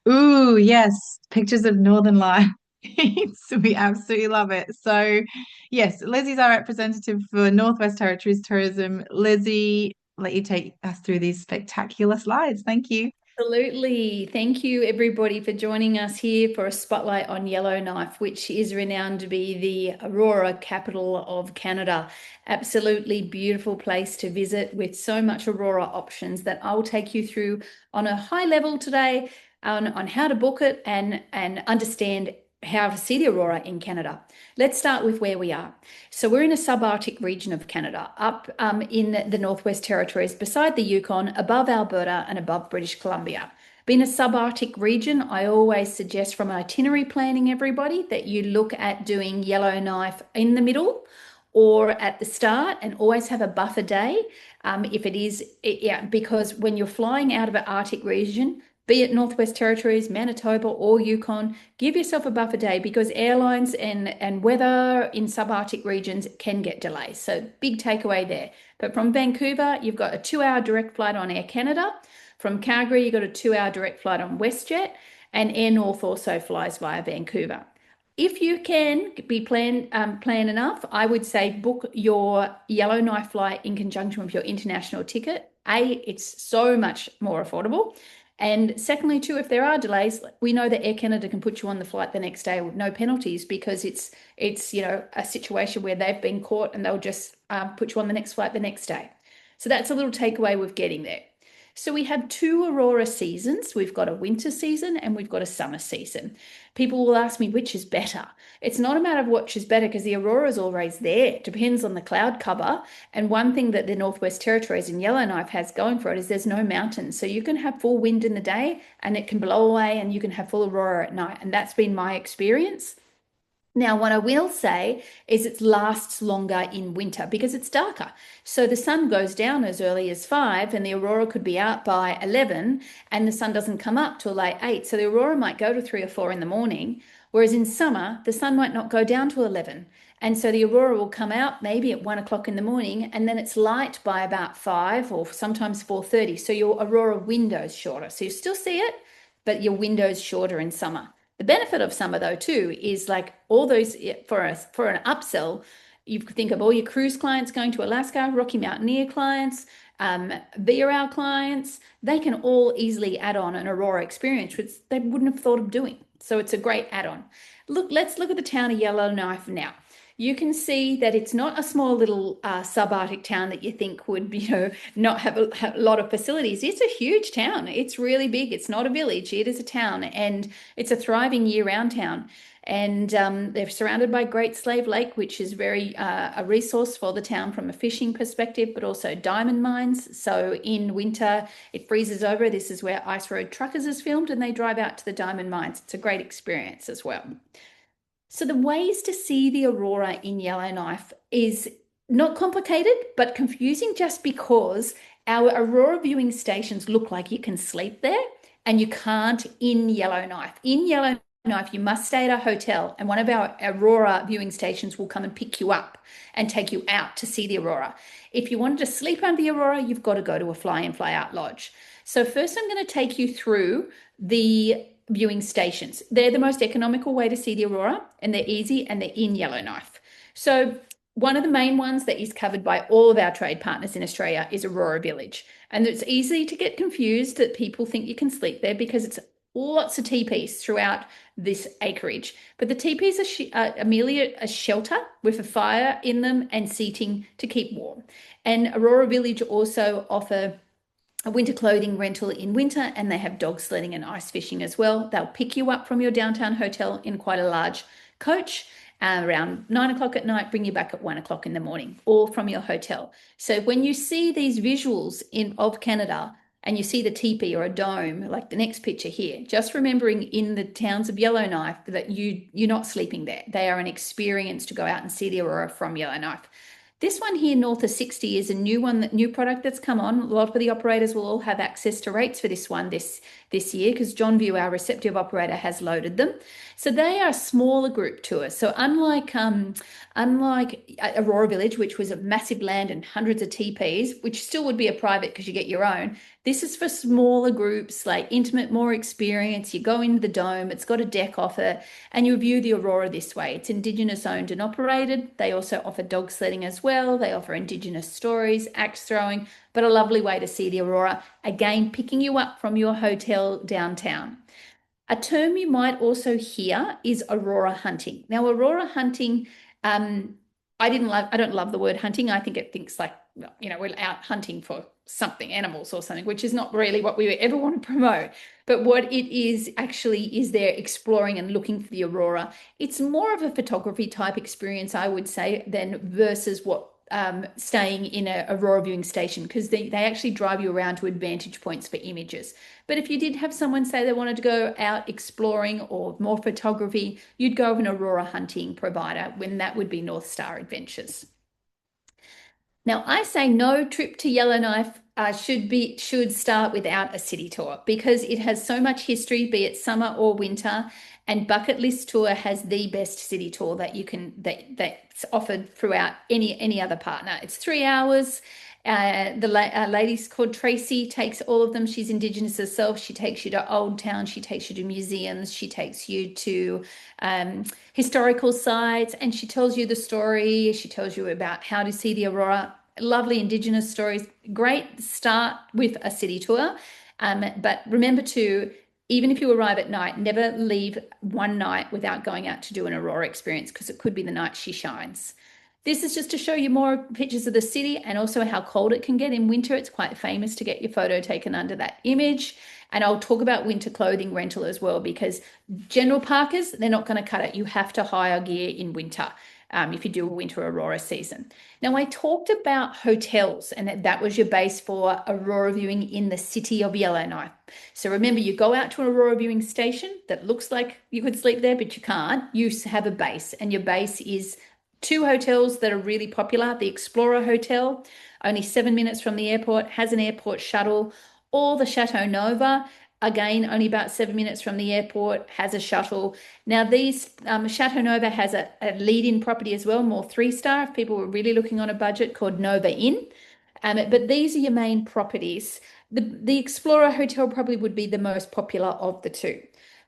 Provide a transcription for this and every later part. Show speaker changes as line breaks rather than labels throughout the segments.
Ooh, yes, pictures of Northern Lights. We absolutely love it. So, yes, Lizzie's our representative for Northwest Territories Tourism. Lizzie, let you take us through these spectacular slides. Thank you.
Absolutely. Thank you, everybody, for joining us here for a spotlight on Yellowknife, which is renowned to be the Aurora capital of Canada. Absolutely beautiful place to visit with so much Aurora options that I'll take you through on a high level today on how to book it and understand how to see the Aurora in Canada. Let's start with where we are. So we're in a subarctic region of Canada, up in the Northwest Territories, beside the Yukon, above Alberta and above British Columbia. Being a subarctic region, I always suggest from itinerary planning, everybody, that you look at doing Yellowknife in the middle or at the start and always have a buffer day. If it is, yeah, because when you're flying out of an Arctic region, be it Northwest Territories, Manitoba, or Yukon, give yourself a buffer day because airlines and weather in subarctic regions can get delays. So big takeaway there. But from Vancouver, you've got a 2 hour direct flight on Air Canada. From Calgary, you've got a 2 hour direct flight on WestJet, and Air North also flies via Vancouver. If you can be plan enough, I would say book your Yellowknife flight in conjunction with your international ticket. It's so much more affordable. And secondly, too, if there are delays, we know that Air Canada can put you on the flight the next day with no penalties because it's a situation where they've been caught and they'll just put you on the next flight the next day. So that's a little takeaway with getting there. So we have two aurora seasons. We've got a winter season and we've got a summer season. People will ask me which is better. It's not a matter of which is better because the aurora is always there. It depends on the cloud cover. And one thing that the Northwest Territories and Yellowknife has going for it is there's no mountains. So you can have full wind in the day and it can blow away and you can have full aurora at night. And that's been my experience. Now, what I will say is it lasts longer in winter because it's darker. So the sun goes down as early as 5 and the aurora could be out by 11 and the sun doesn't come up till late 8. So the aurora might go to 3 or 4 in the morning, whereas in summer, the sun might not go down to 11. And so the aurora will come out maybe at 1 o'clock in the morning and then it's light by about 5 or sometimes 4:30. So your aurora window's shorter. So you still see it, but your window's shorter in summer. The benefit of summer though too is like all those for an upsell, you think of all your cruise clients going to Alaska, Rocky Mountaineer clients, VRL clients, they can all easily add on an Aurora experience, which they wouldn't have thought of doing. So it's a great add-on. Let's look at the town of Yellowknife now. You can see that it's not a small little subarctic town that you think would, not have a lot of facilities. It's a huge town. It's really big. It's not a village. It is a town, and it's a thriving year-round town. And they're surrounded by Great Slave Lake, which is very a resource for the town from a fishing perspective, but also diamond mines. So in winter, it freezes over. This is where Ice Road Truckers is filmed, and they drive out to the diamond mines. It's a great experience as well. So the ways to see the aurora in Yellowknife is not complicated, but confusing just because our aurora viewing stations look like you can sleep there and you can't in Yellowknife. In Yellowknife, you must stay at a hotel and one of our aurora viewing stations will come and pick you up and take you out to see the aurora. If you wanted to sleep under the aurora, you've got to go to a fly-in, fly-out lodge. So first I'm going to take you through the viewing stations. They're the most economical way to see the aurora and they're easy and they're in Yellowknife. So one of the main ones that is covered by all of our trade partners in Australia is Aurora Village. And it's easy to get confused that people think you can sleep there because it's lots of teepees throughout this acreage. But the teepees are merely a shelter with a fire in them and seating to keep warm. And Aurora Village also offer a winter clothing rental in winter and they have dog sledding and ice fishing as well. They'll pick you up from your downtown hotel in quite a large coach around 9 o'clock at night, bring you back at 1 o'clock in the morning, all from your hotel. So when you see these visuals of Canada and you see the teepee or a dome, like the next picture here, just remembering in the towns of Yellowknife that you're not sleeping there. They are an experience to go out and see the aurora from Yellowknife. This one here, north of 60, is a new product that's come on. A lot of the operators will all have access to rates for this one this year because John View, our receptive operator, has loaded them. So they are a smaller group tours. So unlike Aurora Village, which was a massive land and hundreds of teepees, which still would be a private because you get your own, This is for smaller groups, like intimate, more experience. You go into the dome, it's got a deck off it, and you view the Aurora this way. It's Indigenous owned and operated. They also offer dog sledding as well. They offer Indigenous stories, axe throwing, but a lovely way to see the Aurora. Again, picking you up from your hotel downtown. A term you might also hear is aurora hunting. Now, aurora hunting, um, I don't love the word hunting. I think it thinks like, we're out hunting for something, animals or something, which is not really what we ever want to promote. But what it is actually is they're exploring and looking for the aurora. It's more of a photography type experience, I would say, than versus what staying in a aurora viewing station, because they actually drive you around to advantage points for images. But if you did have someone say they wanted to go out exploring or more photography, you'd go with an aurora hunting provider, when that would be North Star Adventures. Now, I say no trip to Yellowknife should start without a city tour, because it has so much history, be it summer or winter. And Bucket List Tour has the best city tour that you can that's offered throughout any other partner. It's 3 hours. The lady's called Tracy, takes all of them. She's Indigenous herself. She takes you to Old Town. She takes you to museums. She takes you to historical sites, and she tells you the story. She tells you about how to see the aurora. Lovely Indigenous stories. Great start with a city tour. But remember to, even if you arrive at night, never leave one night without going out to do an aurora experience, because it could be the night she shines. This is just to show you more pictures of the city and also how cold it can get in winter. It's quite famous to get your photo taken under that image. And I'll talk about winter clothing rental as well, because general parkers, they're not going to cut it. You have to hire gear in winter if you do a winter aurora season. Now, I talked about hotels, and that was your base for aurora viewing in the city of Yellowknife. So remember, you go out to an aurora viewing station that looks like you could sleep there, but you can't. You have a base, and your base is two hotels that are really popular. The Explorer Hotel, only 7 minutes from the airport, has an airport shuttle, or the Chateau Nova, again, only about 7 minutes from the airport, has a shuttle. Now, these Chateau Nova has a lead-in property as well, more 3-star, if people were really looking on a budget, called Nova Inn. But these are your main properties. The Explorer Hotel probably would be the most popular of the two.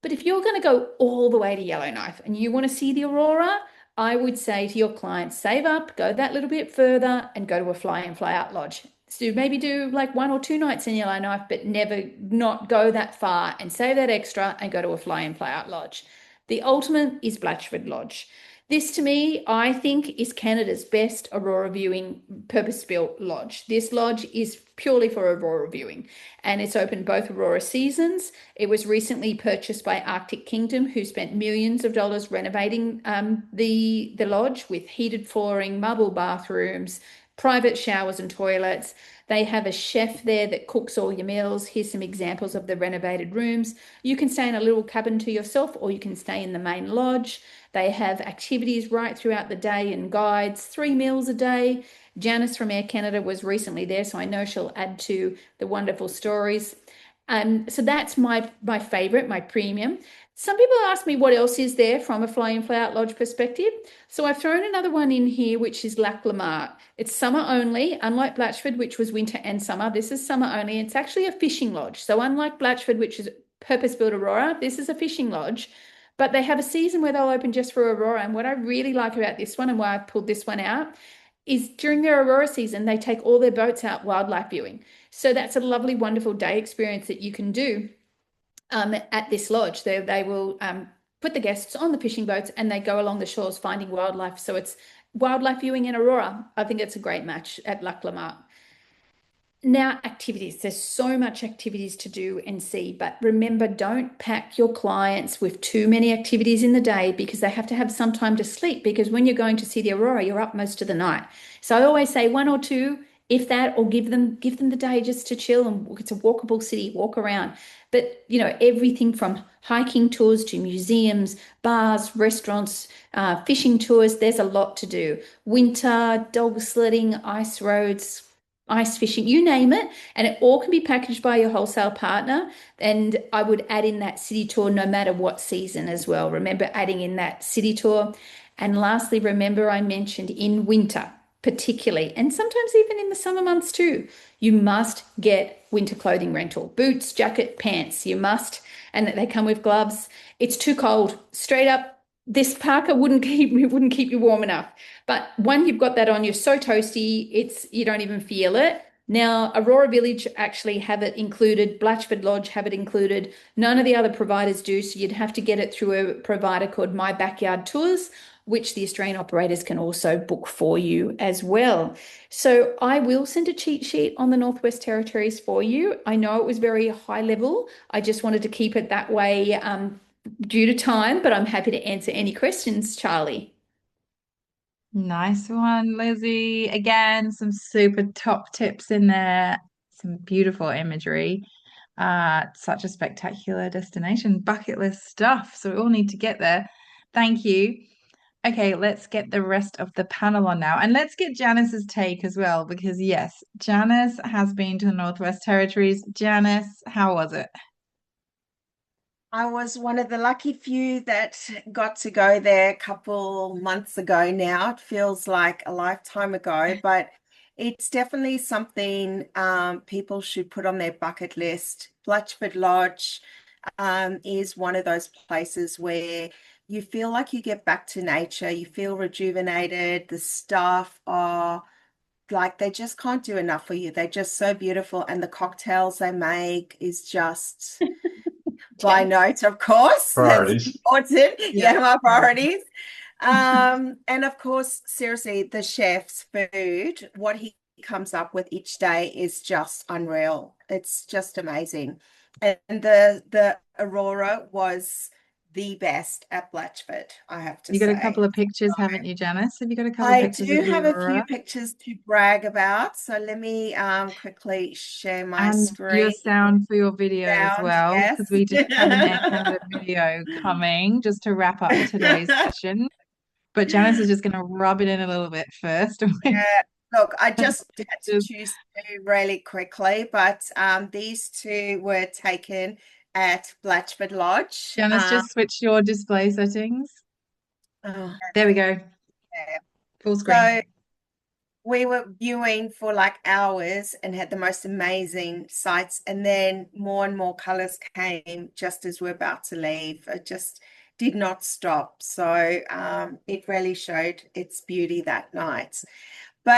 But if you're going to go all the way to Yellowknife and you want to see the aurora, I would say to your clients, save up, go that little bit further, and go to a fly-in, fly-out lodge. So maybe do like 1 or 2 nights in Yellowknife, but not go that far, and save that extra and go to a fly-in, fly-out lodge. The ultimate is Blatchford Lodge. This, to me, I think, is Canada's best aurora viewing purpose-built lodge. This lodge is purely for aurora viewing, and it's open both aurora seasons. It was recently purchased by Arctic Kingdom, who spent millions of dollars renovating the lodge with heated flooring, marble bathrooms, private showers and toilets. They have a chef there that cooks all your meals. Here's some examples of the renovated rooms. You can stay in a little cabin to yourself, or you can stay in the main lodge. They have activities right throughout the day and guides, 3 meals a day. Janice from Air Canada was recently there, so I know she'll add to the wonderful stories. So that's my favorite, my premium. Some people ask me what else is there from a fly-in, fly-out lodge perspective. So I've thrown another one in here, which is Lac La Mar. It's summer only, unlike Blatchford, which was winter and summer. This is summer only. It's actually a fishing lodge. So unlike Blatchford, which is purpose-built aurora, this is a fishing lodge. But they have a season where they'll open just for aurora. And what I really like about this one, and why I've pulled this one out, is during their aurora season, they take all their boats out wildlife viewing. So that's a lovely, wonderful day experience that you can do at this lodge. They will put the guests on the fishing boats, and they go along the shores finding wildlife. So it's wildlife viewing in aurora. I think it's a great match at Lac La Mar. Now, activities. There's so much activities to do and see, but remember, don't pack your clients with too many activities in the day, because they have to have some time to sleep, because when you're going to see the aurora, you're up most of the night. So I always say 1 or 2, if that, or give them the day just to chill, and it's a walkable city, walk around. But everything from hiking tours to museums, bars, restaurants, fishing tours, there's a lot to do. Winter, dog sledding, ice roads, ice fishing, you name it, and it all can be packaged by your wholesale partner. And I would add in that city tour no matter what season as well. Remember adding in that city tour. And lastly, remember I mentioned in winter, particularly, and sometimes even in the summer months too, you must get winter clothing rental, boots, jacket, pants. You must, and they come with gloves. It's too cold. Straight up, this parka wouldn't keep you warm enough. But when you've got that on, you're so toasty, you don't even feel it. Now, Aurora Village actually have it included, Blatchford Lodge have it included. None of the other providers do, so you'd have to get it through a provider called My Backyard Tours, which the Australian operators can also book for you as well. So I will send a cheat sheet on the Northwest Territories for you. I know it was very high level. I just wanted to keep it that way due to time, but I'm happy to answer any questions, Charlie.
Nice one, Lizzie. Again, some super top tips in there, some beautiful imagery. Such a spectacular destination, bucket list stuff. So we all need to get there. Thank you. Okay, let's get the rest of the panel on now. And let's get Janice's take as well, because yes, Janice has been to the Northwest Territories. Janice, how was it?
I was one of the lucky few that got to go there a couple months ago now. It feels like a lifetime ago, but it's definitely something people should put on their bucket list. Blatchford Lodge is one of those places where you feel like you get back to nature, you feel rejuvenated. The staff are like they just can't do enough for you. They're just so beautiful, and the cocktails they make is just by
Yeah.
note, of course. That's
Priorities.
important.
Yeah.
Yeah, my priorities. And of course, seriously, the chef's food, what he comes up with each day is just unreal. It's just amazing. And the Aurora was the best at Blatchford, I have to
You got a couple
say.
of pictures, haven't you, Janice? Have you got a couple of
I
pictures of
do
the
have a few
Aurora?
pictures to brag about. So let me quickly share my
And your
screen.
sound for your video as
Sound,
well,
yes.
because we just have an end-candid video coming just to wrap up today's session. But Janice is just going to rub it in a little bit first with
Yeah, look, I just had to
pictures.
choose two really quickly, but these two were taken at Blatchford Lodge.
Janice, just switch your display settings.
Oh,
There we go.
yeah.
Full
So
screen.
we were viewing for like hours and had the most amazing sights, and then more and more colors came just as we're about to leave. It just did not stop. So it really showed its beauty that night.